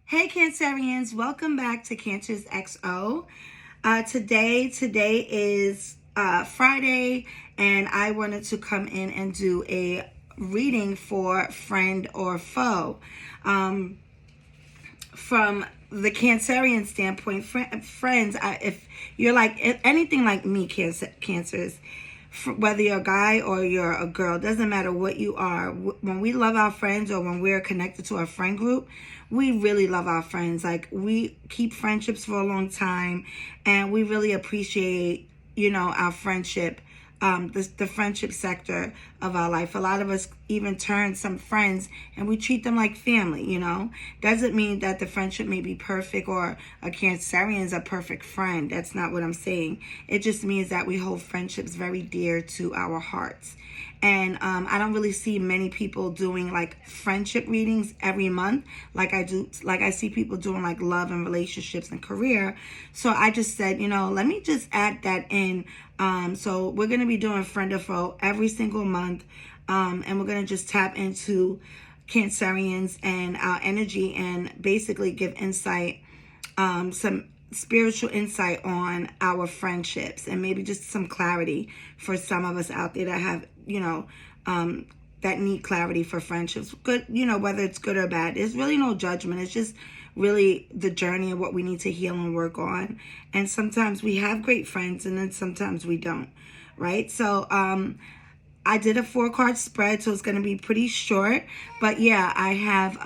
Hey Cancerians, welcome back to Cancer's XO. Today is Friday, and I wanted to come in and do a reading for friend or foe. From the Cancerian standpoint, friends, if you're anything like me, Cancers, whether you're a guy or you're a girl, doesn't matter what you are. When we love our friends or when we're connected to our friend group, we really love our friends. Like, we keep friendships for a long time, and we really appreciate, our friendship, the friendship sector of our life. A lot of us even turn some friends and we treat them like family, Doesn't mean that the friendship may be perfect or a Cancerian is a perfect friend. That's not what I'm saying. It just means that we hold friendships very dear to our hearts. And I don't really see many people doing like friendship readings every month like I do. Like, I see people doing like love and relationships and career. So I just said, let me just add that in. So we're going to be doing friend or foe every single month. And we're going to just tap into Cancerians and our energy and basically give insight, some spiritual insight on our friendships, and maybe just some clarity for some of us out there that have, that need clarity for friendships. Good, whether it's good or bad. There's really no judgment. It's just really the journey of what we need to heal and work on. And sometimes we have great friends, and then sometimes we don't, right? So, I did a 4-card spread, so it's going to be pretty short. But yeah, I have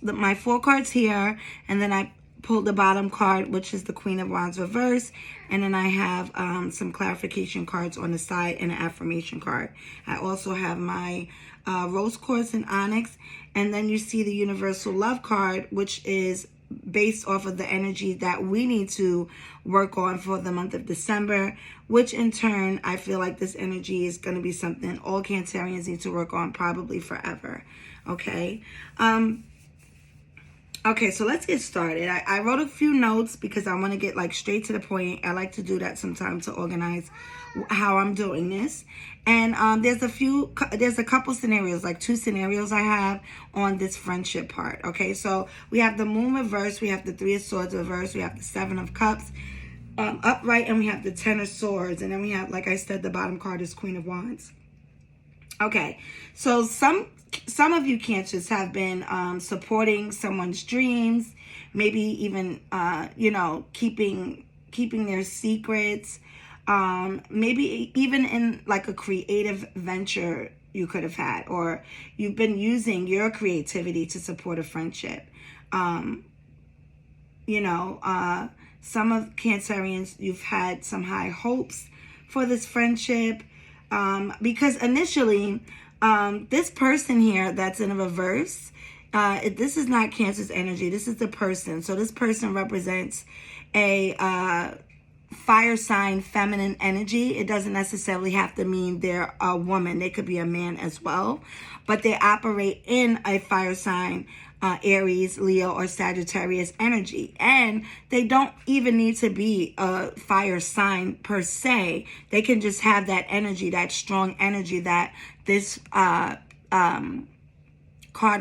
my 4 cards here, and then I pulled the bottom card, which is the Queen of Wands reverse, and then I have some clarification cards on the side and an affirmation card. I also have my rose quartz and onyx, and then you see the universal love card, which is based off of the energy that we need to work on for the month of December, which in turn, I feel like this energy is going to be something all Cancerians need to work on probably forever. Okay. Okay, so let's get started. I wrote a few notes because I want to get like straight to the point. I like to do that sometimes to organize how I'm doing this. And there's a couple scenarios, like 2 scenarios I have on this friendship part. Okay, so we have the Moon reverse, we have the 3 of Swords reverse, we have the 7 of Cups upright, and we have the 10 of Swords, and then we have, like I said, the bottom card is Queen of Wands. Okay, so some of you Cancers have been supporting someone's dreams, maybe even keeping their secrets, maybe even in like a creative venture you could have had, or you've been using your creativity to support a friendship. Some of Cancerians, you've had some high hopes for this friendship. Because initially, this person here that's in a reverse, this is not Cancer's energy. This is the person. So this person represents a fire sign, feminine energy. It doesn't necessarily have to mean they're a woman. They could be a man as well. But they operate in a fire sign, Aries, Leo, or Sagittarius energy. And they don't even need to be a fire sign per se. They can just have that energy, that strong energy that this card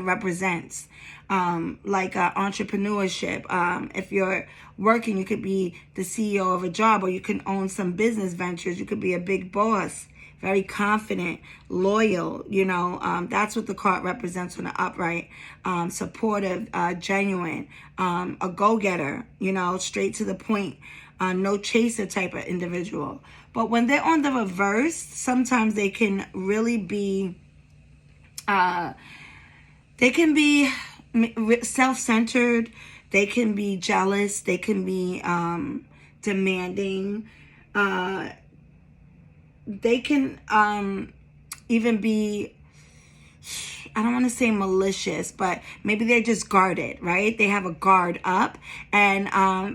represents. Like entrepreneurship. If you're working, you could be the CEO of a job, or you can own some business ventures. You could be a big boss. Very confident, loyal, that's what the card represents on the upright. Supportive, genuine, a go-getter, straight to the point, no chaser type of individual. But when they're on the reverse, sometimes they can really be, self-centered, they can be jealous, they can be demanding, they can even be, I don't want to say malicious, but maybe they're just guarded, right? They have a guard up, and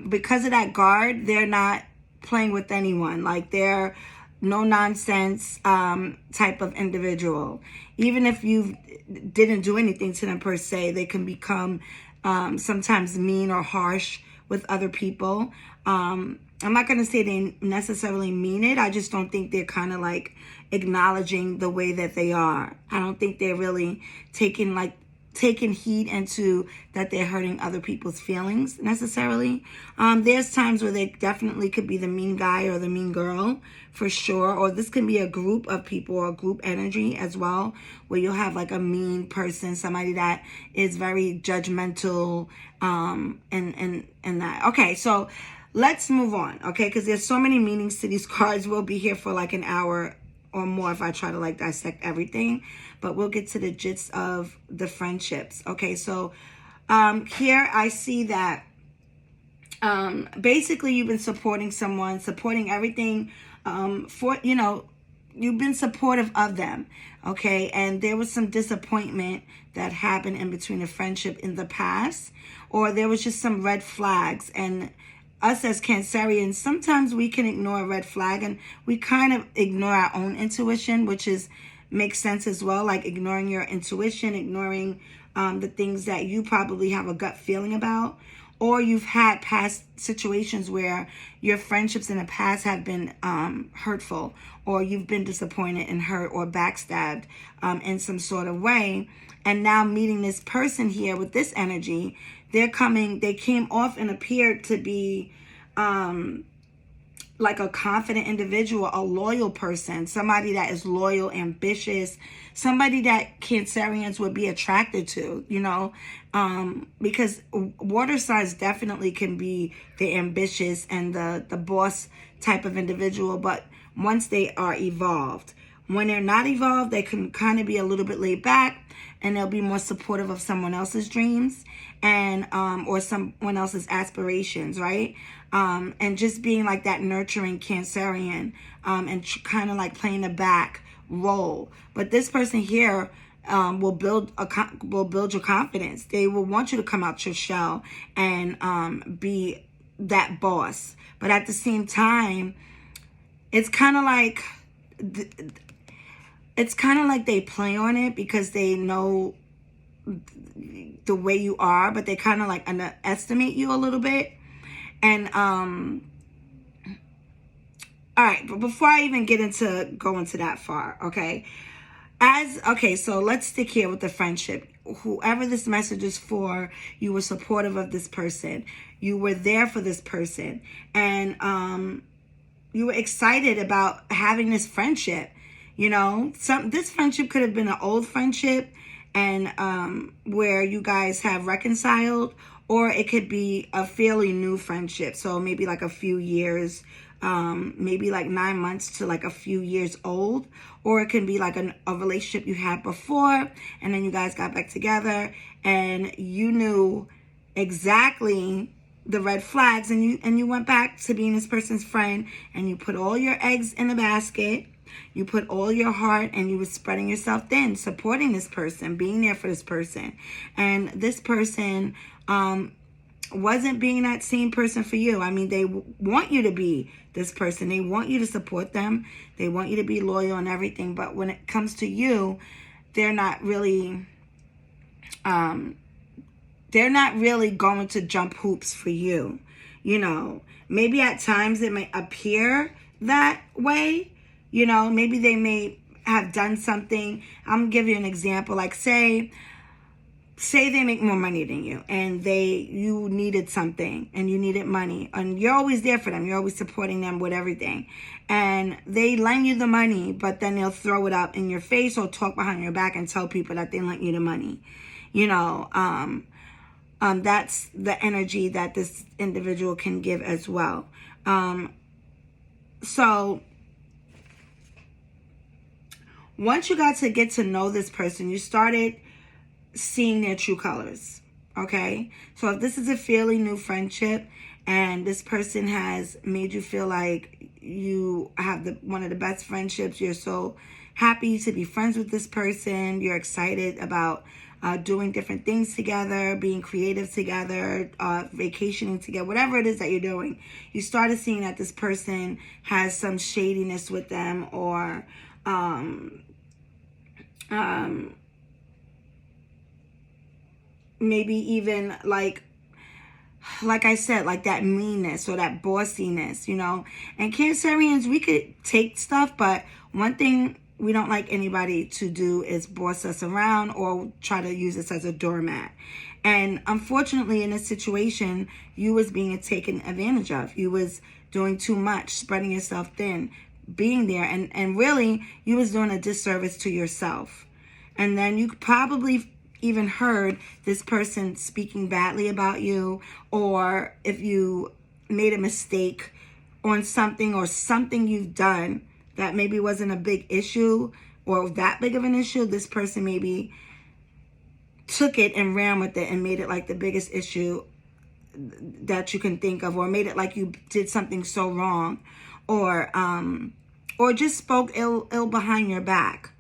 because of that guard, they're not playing with anyone. Like, they're no nonsense type of individual. Even if you didn't do anything to them per se, they can become sometimes mean or harsh with other people. I'm not going to say they necessarily mean it. I just don't think they're kind of like acknowledging the way that they are. I don't think they're really taking like taking heed into that they're hurting other people's feelings necessarily. There's times where they definitely could be the mean guy or the mean girl for sure, or this can be a group of people or group energy as well, where you'll have like a mean person, somebody that is very judgmental, and that. Okay, so let's move on, okay, because there's so many meanings to these cards. We'll be here for like an hour or more if I try to like dissect everything, but we'll get to the gist of the friendships. Okay, so here I see that basically you've been supporting someone, supporting everything, for, you know, you've been supportive of them, okay, and there was some disappointment that happened in between a friendship in the past, or there was just some red flags. And us as Cancerians, sometimes we can ignore a red flag, and we kind of ignore our own intuition, which is makes sense as well, like ignoring your intuition, ignoring the things that you probably have a gut feeling about. Or you've had past situations where your friendships in the past have been hurtful, or you've been disappointed and hurt or backstabbed in some sort of way. And now meeting this person here with this energy, they came off and appeared to be like a confident individual, a loyal person, somebody that is loyal, ambitious, somebody that Cancerians would be attracted to, you know, because water signs definitely can be the ambitious and the boss type of individual, but once they are evolved. When they're not evolved, they can kind of be a little bit laid back, and they'll be more supportive of someone else's dreams and or someone else's aspirations, right? And just being like that nurturing Cancerian, and kind of like playing the back role. But this person here will build your confidence. They will want you to come out your shell and be that boss. But at the same time, it's kind of like they play on it because they know the way you are, but they kind of like underestimate you a little bit. And all right, but before I even get into going to that far, okay, so let's stick here with the friendship. Whoever this message is for, you were supportive of this person, you were there for this person, and you were excited about having this friendship. You know, this friendship could have been an old friendship, and where you guys have reconciled, or it could be a fairly new friendship. So maybe like a few years, maybe like 9 months to like a few years old. Or it can be like a relationship you had before, and then you guys got back together, and you knew exactly the red flags, and you went back to being this person's friend, and you put all your eggs in a basket. You put all your heart, and you were spreading yourself thin, supporting this person, being there for this person. And this person wasn't being that same person for you. I mean, they want you to be this person. They want you to support them. They want you to be loyal and everything. But when it comes to you, they're not really going to jump hoops for you. You know, maybe at times it may appear that way. You know, maybe they may have done something. I'm going to give you an example. Like say they make more money than you, and you needed something, and you needed money, and you're always there for them. You're always supporting them with everything. And they lend you the money, but then they'll throw it up in your face or talk behind your back and tell people that they lent you the money. You know, that's the energy that this individual can give as well. So once you got to get to know this person, you started seeing their true colors, okay? So if this is a fairly new friendship and this person has made you feel like you have one of the best friendships, you're so happy to be friends with this person, you're excited about doing different things together, being creative together, vacationing together, whatever it is that you're doing, you started seeing that this person has some shadiness with them, or maybe even like I said, like that meanness or that bossiness, you know. And Cancerians, we could take stuff, but one thing we don't like anybody to do is boss us around or try to use us as a doormat. And unfortunately, in this situation, you was being taken advantage of. You was doing too much, spreading yourself thin, being there, and really, you was doing a disservice to yourself. And then you probably even heard this person speaking badly about you, or if you made a mistake on something or something you've done that maybe wasn't a big issue or that big of an issue, this person maybe took it and ran with it and made it like the biggest issue that you can think of, or made it like you did something so wrong, or just spoke ill behind your back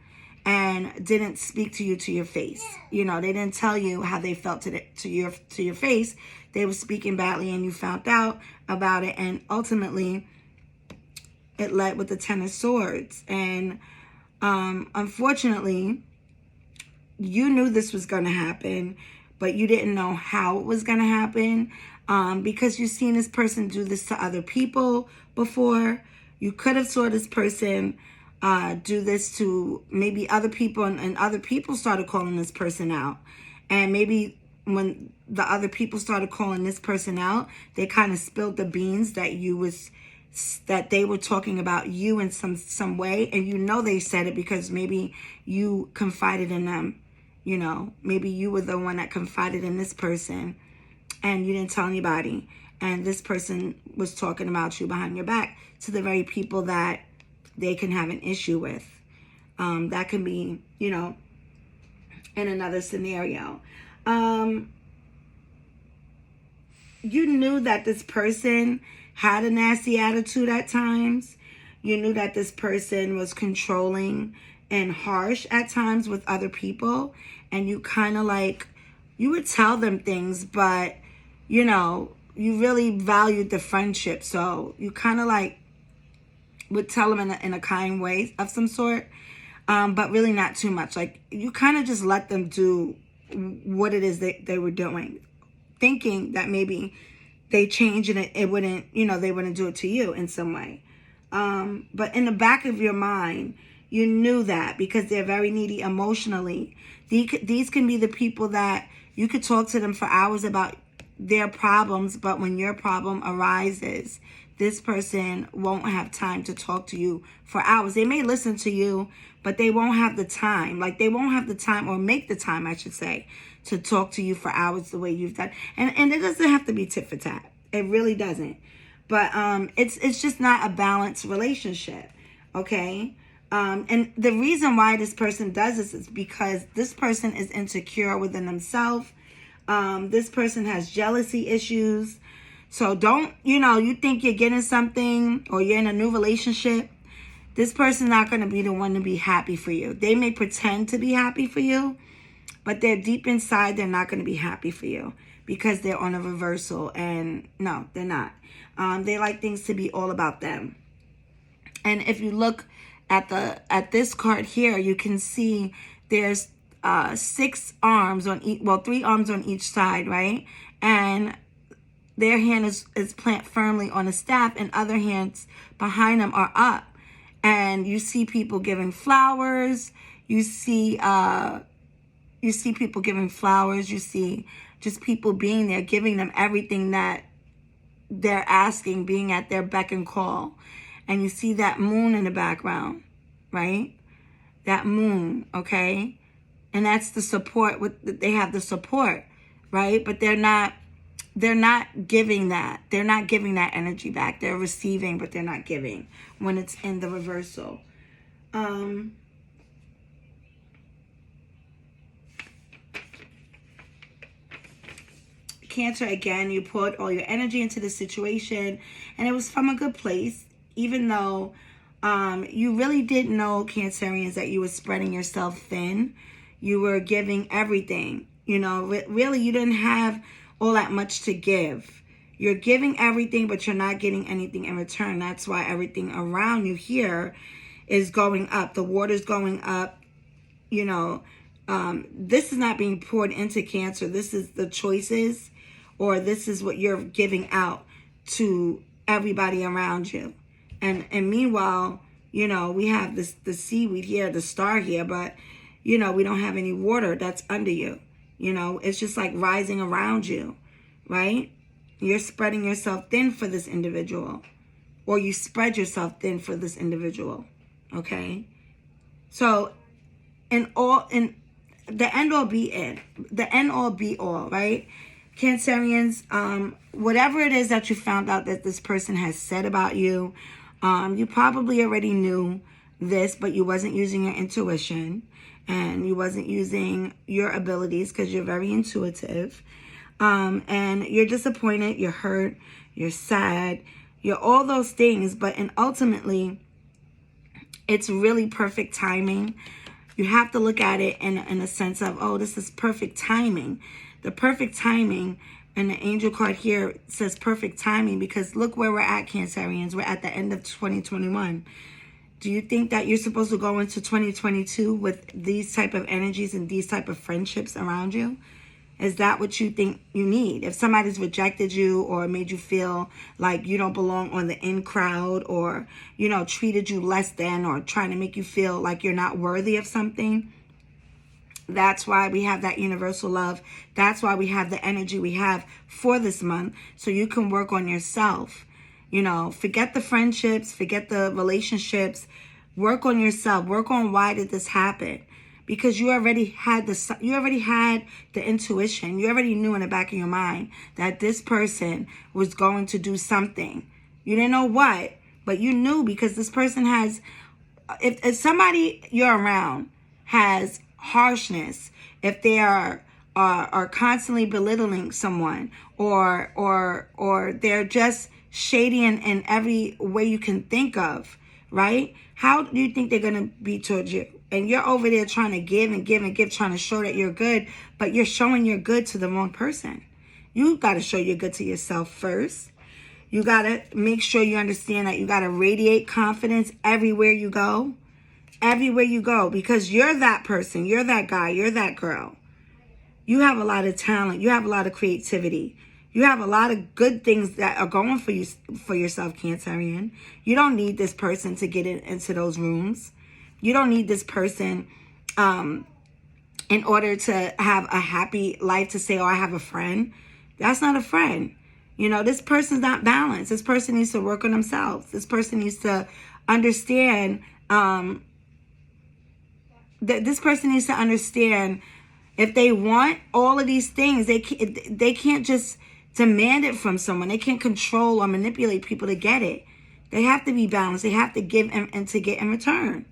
and didn't speak to you to your face. You know, they didn't tell you how they felt to your face. They were speaking badly and you found out about it, and ultimately it led with the Ten of Swords. And unfortunately, you knew this was going to happen, but you didn't know how it was going to happen, because you've seen this person do this to other people before. You could have saw this person do this to maybe other people, and other people started calling this person out. And maybe when the other people started calling this person out, they kind of spilled the beans that they were talking about you in some way. And you know they said it because maybe you confided in them. You know, maybe you were the one that confided in this person and you didn't tell anybody. And this person was talking about you behind your back to the very people that they can have an issue with. That can be, you know, in another scenario. You knew that this person had a nasty attitude at times. You knew that this person was controlling and harsh at times with other people. And you kind of like, you would tell them things, but, you know, you really valued the friendship. So you kind of like would tell them in a kind way of some sort, but really not too much. Like, you kind of just let them do what it is they were doing, thinking that maybe they change and it wouldn't, you know, they wouldn't do it to you in some way. But in the back of your mind, you knew that because they're very needy emotionally. These can be the people that you could talk to them for hours about their problems, but when your problem arises, this person won't have time to talk to you for hours. They may listen to you, but they won't have the time. Like, they won't have the time, or make the time, I should say, to talk to you for hours the way you've done. And it doesn't have to be tit for tat. It really doesn't. But it's just not a balanced relationship, okay? And the reason why this person does this is because this person is insecure within themselves. This person has jealousy issues. So don't, you think you're getting something or you're in a new relationship. This person's not going to be the one to be happy for you. They may pretend to be happy for you, but they're deep inside, they're not going to be happy for you because they're on a reversal. And no, they're not. They like things to be all about them. And if you look at this card here, you can see there's 6 arms on each, 3 arms on each side, right? And their hand is planted firmly on a staff, and other hands behind them are up. And you see people giving flowers. You see people giving flowers. You see just people being there, giving them everything that they're asking, being at their beck and call. And you see that moon in the background, right? That moon, okay? And that's the support. They have the support, right? But they're not giving that. They're not giving that energy back. They're receiving, but they're not giving when it's in the reversal. Cancer, again, you put all your energy into the situation, and it was from a good place, even though you really didn't know, Cancerians, that you were spreading yourself thin. You were giving everything. Really, you didn't have all that much to give. You're giving everything, but you're not getting anything in return. That's why everything around you here is going up. The water's going up. This is not being poured into Cancer. This is the choices, or this is what you're giving out to everybody around you. And meanwhile, You know, we have this the seaweed here, the star here, but we don't have any water that's under you. It's just like rising around you, right? You're spreading yourself thin for this individual, or you spread yourself thin for this individual. Okay? So, in the end all be all, right? Cancerians, whatever it is that you found out that this person has said about you, you probably already knew this, but you wasn't using your intuition and you wasn't using your abilities because you're very intuitive. And you're disappointed, you're hurt, you're sad, you're all those things, and ultimately, it's really perfect timing. You have to look at it in a sense of, oh, this is perfect timing. The perfect timing, and the angel card here says perfect timing, because look where we're at, Cancerians. We're at the end of 2021. Do you think that you're supposed to go into 2022 with these type of energies and these type of friendships around you? Is that what you think you need? If somebody's rejected you or made you feel like you don't belong on the in crowd, or, treated you less than, or trying to make you feel like you're not worthy of something, that's why we have that universal love. That's why we have the energy we have for this month, so you can work on yourself. Forget the friendships, forget the relationships, work on yourself, work on why did this happen. Because you already had the intuition. You already knew in the back of your mind that this person was going to do something. You didn't know what, but you knew, because this person has, if somebody you're around has harshness, if they are constantly belittling someone, or they're just shady in every way you can think of, right? How do you think they're going to be towards you? And you're over there trying to give and give and give, trying to show that you're good, but you're showing you're good to the wrong person. You got to show you're good to yourself first. You got to make sure you understand that you got to radiate confidence everywhere you go. Everywhere you go, because you're that person, you're that guy, you're that girl. You have a lot of talent. You have a lot of creativity. You have a lot of good things that are going for you, for yourself, Cancerian. You don't need this person to get into those rooms. You don't need this person in order to have a happy life, to say, oh, I have a friend. That's not a friend. This person's not balanced. This person needs to work on themselves. This person needs to understand this person needs to understand, if they want all of these things, they can't just demand it from someone. They can't control or manipulate people to get it. They have to be balanced. They have to give and to get in return.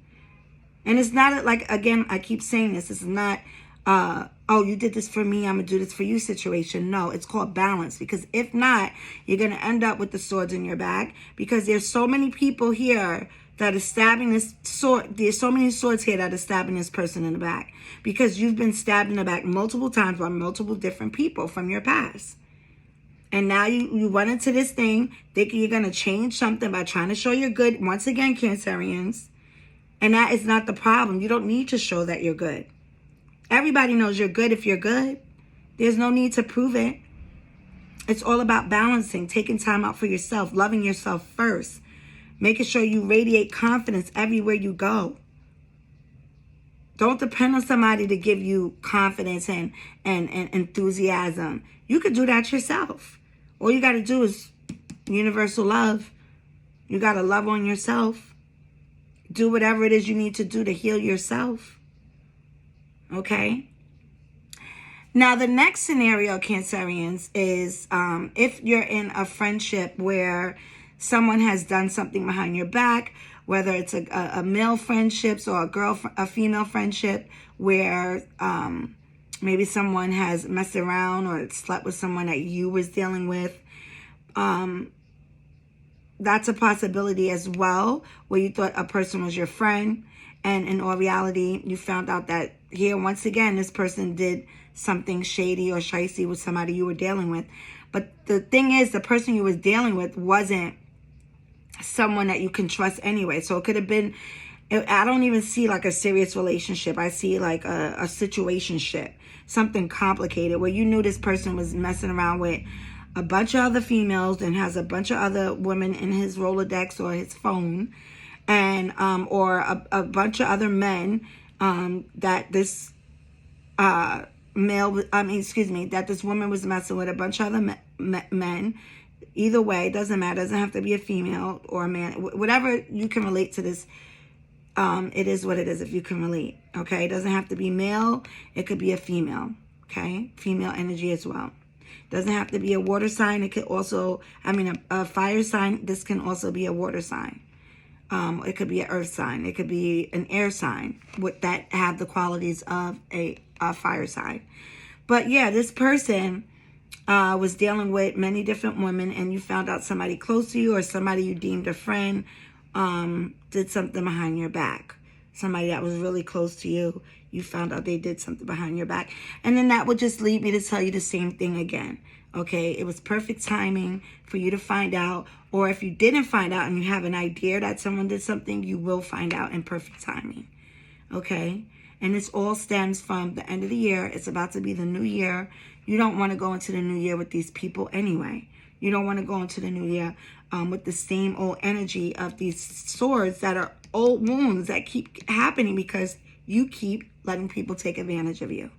And it's not like, again, I keep saying this, it's not, oh, you did this for me, I'm going to do this for you situation. No, it's called balance. Because if not, you're going to end up with the swords in your back, because there's so many people here that are stabbing this sword. There's so many swords here that are stabbing this person in the back, because you've been stabbed in the back multiple times by multiple different people from your past. And now you run into this thing thinking you're going to change something by trying to show you're good. Once again, Cancerians. And that is not the problem. You don't need to show that you're good. Everybody knows you're good if you're good. There's no need to prove it. It's all about balancing, taking time out for yourself, loving yourself first, making sure you radiate confidence everywhere you go. Don't depend on somebody to give you confidence and enthusiasm. You could do that yourself. All you got to do is universal love. You got to love on yourself. Do whatever it is you need to do to heal yourself. Okay? Now, the next scenario, Cancerians, is if you're in a friendship where someone has done something behind your back, whether it's a male friendships or a female friendship, where maybe someone has messed around or slept with someone that you was dealing with. That's a possibility as well, where you thought a person was your friend, and in all reality, you found out that here, once again, this person did something shady or shicey with somebody you were dealing with. But the thing is, the person you was dealing with wasn't someone that you can trust anyway. So it could have been, I don't even see like a serious relationship. I see like a situationship, something complicated, where you knew this person was messing around with a bunch of other females and has a bunch of other women in his Rolodex or his phone. and or a bunch of other men that this that this woman was messing with a bunch of other men. Either way, it doesn't matter. It doesn't have to be a female or a man. Whatever you can relate to this, it is what it is if you can relate. Okay, it doesn't have to be male. It could be a female. Okay, female energy as well. Doesn't have to be a water sign. It could also, a fire sign. This can also be a water sign. It could be an earth sign. It could be an air sign with that have the qualities of a fire sign. But yeah, this person was dealing with many different women, and you found out somebody close to you or somebody you deemed a friend did something behind your back. Somebody that was really close to you, you found out they did something behind your back. And then that would just lead me to tell you the same thing again. Okay, it was perfect timing for you to find out. Or if you didn't find out and you have an idea that someone did something, you will find out in perfect timing. Okay, and this all stems from the end of the year. It's about to be the new year. You don't want to go into the new year with these people anyway. You don't want to go into the new year with the same old energy of these swords that are old wounds that keep happening because you keep letting people take advantage of you.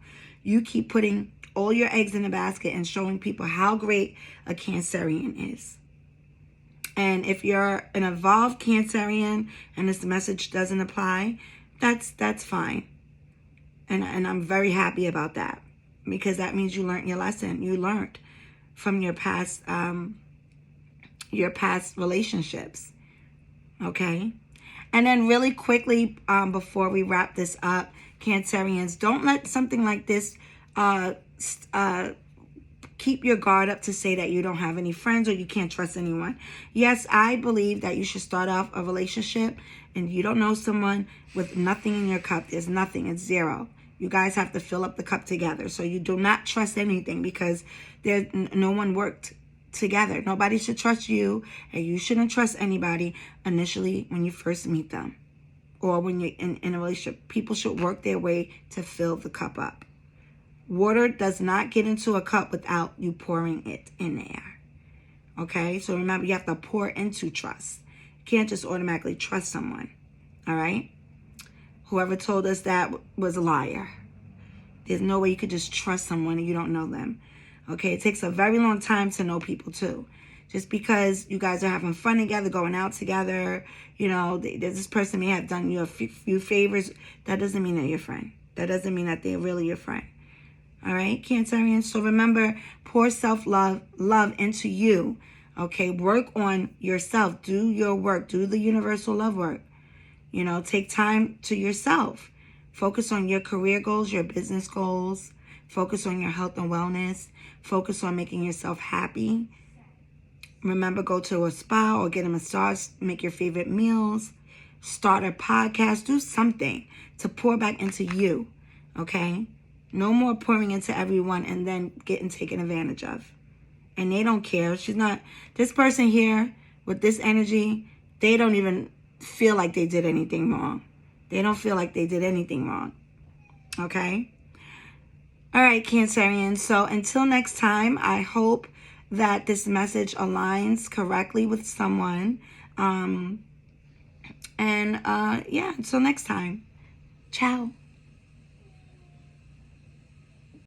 You keep putting all your eggs in the basket and showing people how great a Cancerian is. And if you're an evolved Cancerian and this message doesn't apply, that's fine. And I'm very happy about that, because that means you learned your lesson. You learned from your past relationships. Okay? And then really quickly, before we wrap this up, Cancerians, don't let something like this keep your guard up to say that you don't have any friends or you can't trust anyone. Yes, I believe that you should start off a relationship and you don't know someone with nothing in your cup. There's nothing. It's zero. You guys have to fill up the cup together. So you do not trust anything because no one worked together. Nobody should trust you, and you shouldn't trust anybody initially when you first meet them or when you're in a relationship. People should work their way to fill the cup up. Water does not get into a cup without you pouring it in there. Okay? So remember, you have to pour into trust. You can't just automatically trust someone. All right? Whoever told us that was a liar. There's no way you could just trust someone and you don't know them. Okay? It takes a very long time to know people too. Just because you guys are having fun together, going out together, this person may have done you a few favors. That doesn't mean they're your friend. That doesn't mean that they're really your friend. All right, Cancerian. So remember, pour self-love into you. Okay, work on yourself. Do your work. Do the universal love work. Take time to yourself. Focus on your career goals, your business goals. Focus on your health and wellness. Focus on making yourself happy. Remember, go to a spa or get a massage. Make your favorite meals. Start a podcast. Do something to pour back into you. Okay? No more pouring into everyone and then getting taken advantage of. And they don't care. This person here with this energy, they don't even feel like they did anything wrong. They don't feel like they did anything wrong. Okay? All right, Cancerian. So until next time, I hope that this message aligns correctly with someone. Until next time. Ciao.